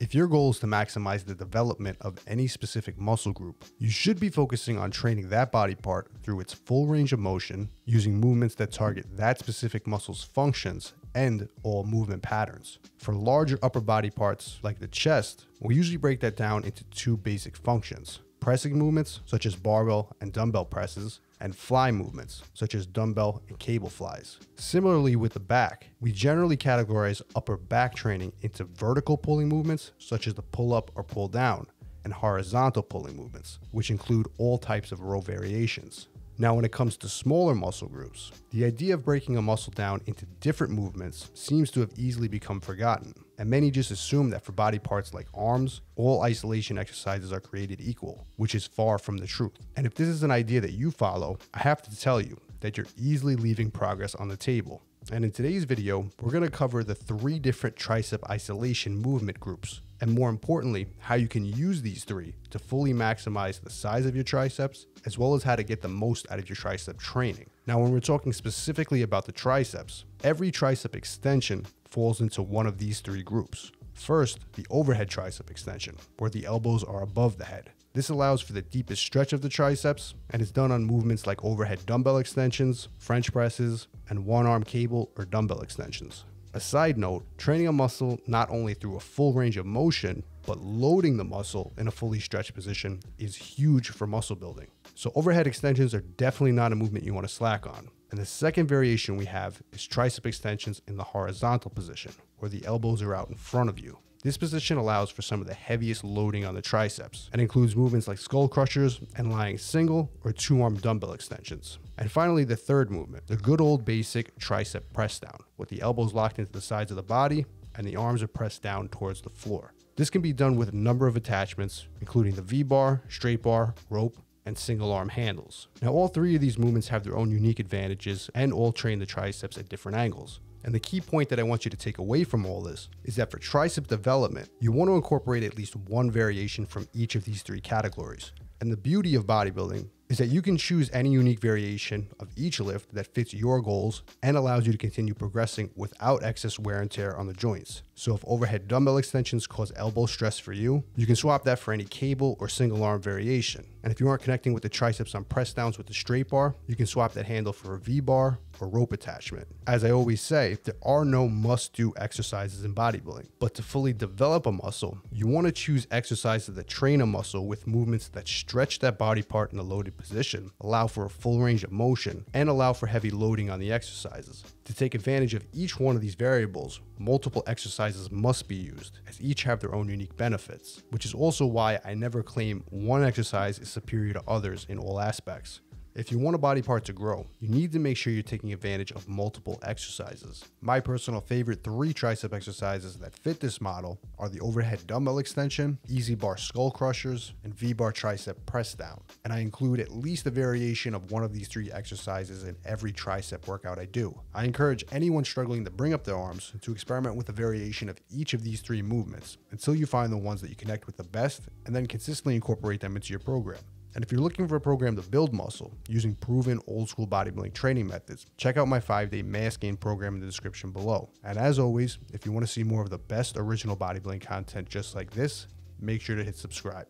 If your goal is to maximize the development of any specific muscle group, you should be focusing on training that body part through its full range of motion, using movements that target that specific muscle's functions and all movement patterns. For larger upper body parts like the chest, we'll usually break that down into two basic functions: pressing movements such as barbell and dumbbell presses, and fly movements such as dumbbell and cable flies. Similarly with the back, we generally categorize upper back training into vertical pulling movements such as the pull up or pull down, and horizontal pulling movements, which include all types of row variations. Now, when it comes to smaller muscle groups, the idea of breaking a muscle down into different movements seems to have easily become forgotten, and many just assume that for body parts like arms, all isolation exercises are created equal, which is far from the truth. And if this is an idea that you follow, I have to tell you that you're easily leaving progress on the table. And in today's video, we're going to cover the 3 different tricep isolation movement groups, and more importantly, how you can use these 3 to fully maximize the size of your triceps, as well as how to get the most out of your tricep training. Now, when we're talking specifically about the triceps, every tricep extension falls into one of these 3 groups. First, the overhead tricep extension, where the elbows are above the head. This allows for the deepest stretch of the triceps and is done on movements like overhead dumbbell extensions, French presses, and one-arm cable or dumbbell extensions. A side note, training a muscle not only through a full range of motion, but loading the muscle in a fully stretched position is huge for muscle building. So overhead extensions are definitely not a movement you want to slack on. And the second variation we have is tricep extensions in the horizontal position, where the elbows are out in front of you. This position allows for some of the heaviest loading on the triceps and includes movements like skull crushers and lying single or 2-arm dumbbell extensions. And finally, the third movement, the good old basic tricep press down, with the elbows locked into the sides of the body and the arms are pressed down towards the floor. This can be done with a number of attachments, including the V-bar, straight bar, rope, and single arm handles. Now, all 3 of these movements have their own unique advantages and all train the triceps at different angles. And the key point that I want you to take away from all this is that for tricep development, you want to incorporate at least one variation from each of these 3 categories. And the beauty of bodybuilding is that you can choose any unique variation of each lift that fits your goals and allows you to continue progressing without excess wear and tear on the joints. So if overhead dumbbell extensions cause elbow stress for you, you can swap that for any cable or single arm variation. And if you aren't connecting with the triceps on press downs with the straight bar, you can swap that handle for a V-bar or rope attachment. As I always say, there are no must-do exercises in bodybuilding, but to fully develop a muscle, you want to choose exercises that train a muscle with movements that stretch that body part in a loaded position, allow for a full range of motion, and allow for heavy loading on the exercises. To take advantage of each one of these variables, multiple exercises must be used, as each have their own unique benefits, which is also why I never claim one exercise is superior to others in all aspects. If you want a body part to grow, you need to make sure you're taking advantage of multiple exercises. My personal favorite 3 tricep exercises that fit this model are the overhead dumbbell extension, easy bar skull crushers, and V-bar tricep press down. And I include at least a variation of one of these 3 exercises in every tricep workout I do. I encourage anyone struggling to bring up their arms to experiment with a variation of each of these 3 movements until you find the ones that you connect with the best, and then consistently incorporate them into your program. And if you're looking for a program to build muscle using proven old school bodybuilding training methods, check out my 5-day mass gain program in the description below. And as always, if you want to see more of the best original bodybuilding content just like this, make sure to hit subscribe.